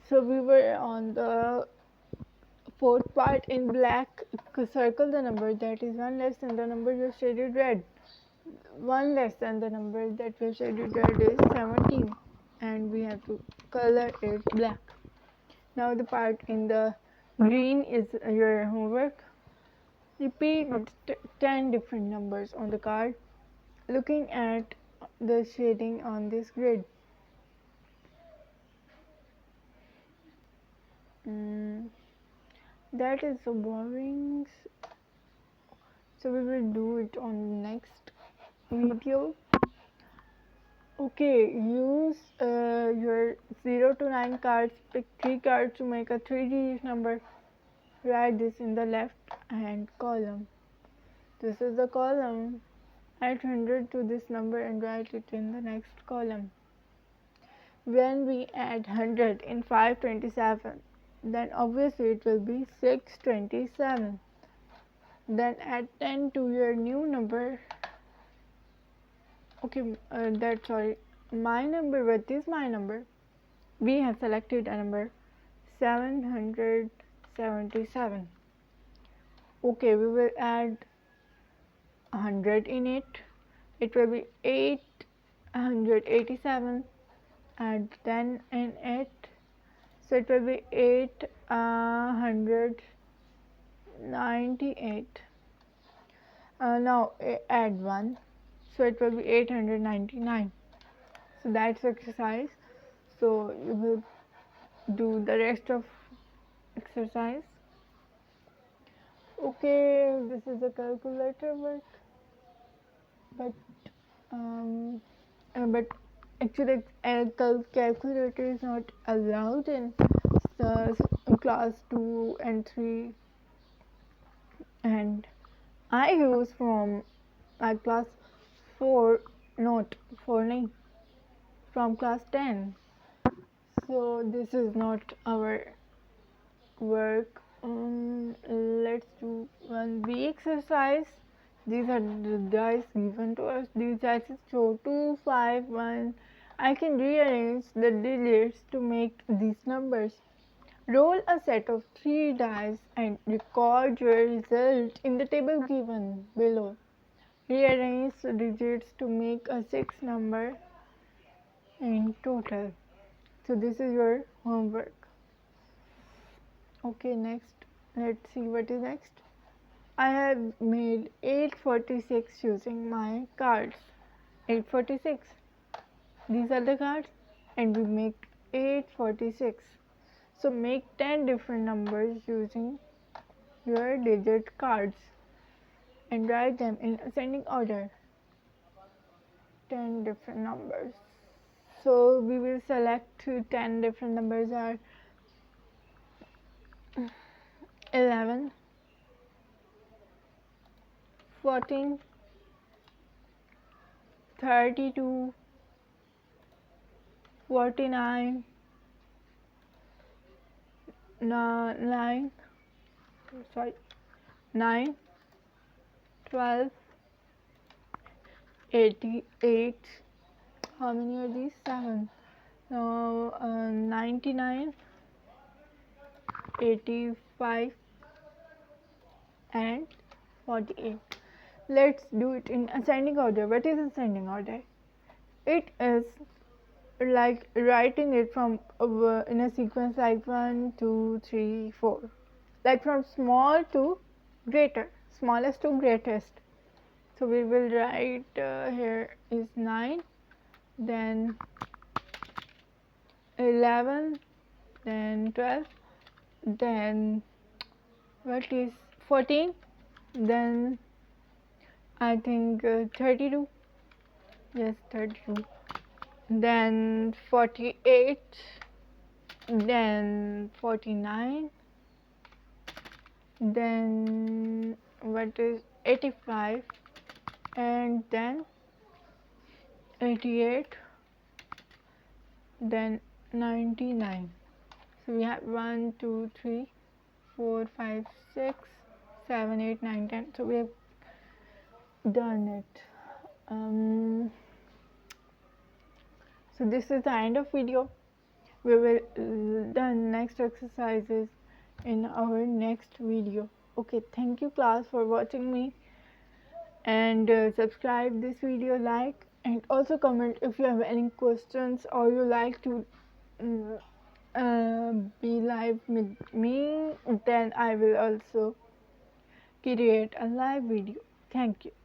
So we were on the fourth part in black. Circle the number that is one less than the number you shaded red. One less than the number that we shaded red is 17, and we have to color it black. Now the part in the green is your homework. Repeat 10 different numbers on the card, looking at the shading on this grid. That is so boring. So we will do it on the next video. Okay, use your 0 to 9 cards. Pick 3 cards to make a 3-digit number. Write this in the left hand column. This is the column. Add 100 to this number and write it in the next column. When we add 100 in 527, then obviously it will be 627. Then add 10 to your new number. Okay, that's sorry. My number, what is my number? We have selected a number 777. Okay, we will add 100 in it. It will be 887. Add 10 in it. So it will be 898. Now add 1. So it will be 899. So that's exercise. So you will do the rest of exercise. Okay, this is a calculator work, but actually calculator is not allowed in class 2 and 3, and I use from class 4, not 4 9, from class 10. So this is not our work. Let's do one B exercise. These are the dice given to us. These dice show 2, 5, 1. I can rearrange the digits to make these numbers. Roll a set of 3 dice and record your result in the table given below. Rearrange the digits to make a 6 number in total. So this is your homework. Okay, next. Let's see what is next. I have made 846 using my cards. 846. These are the cards, and we make 846. So make 10 different numbers using your digit cards and write them in ascending order. 10 different numbers. So we will select 10 different numbers are 11, 14, 32, 49, 9, 12, 88. How many are these? 7. Now 99, 85, and 48. Let's do it in ascending order. What is ascending order? It is like writing it from in a sequence like 1, 2, 3, 4, like from small to greater, smallest to greatest. So we will write here is 9, then 11, then 12, then what is 14, then I think 32, yes 32, then 48, then 49, then what is 85, and then 88, then 99. So we have 1, 2, 3, 4, 5, 6, 7, 8, 9, 10. So we have done it. So this is the end of video. We will done next exercises in our next video. Okay, thank you class for watching me, and subscribe this video, like, and also comment if you have any questions or you like to mm, be live with me, then I will also create a live video. Thank you.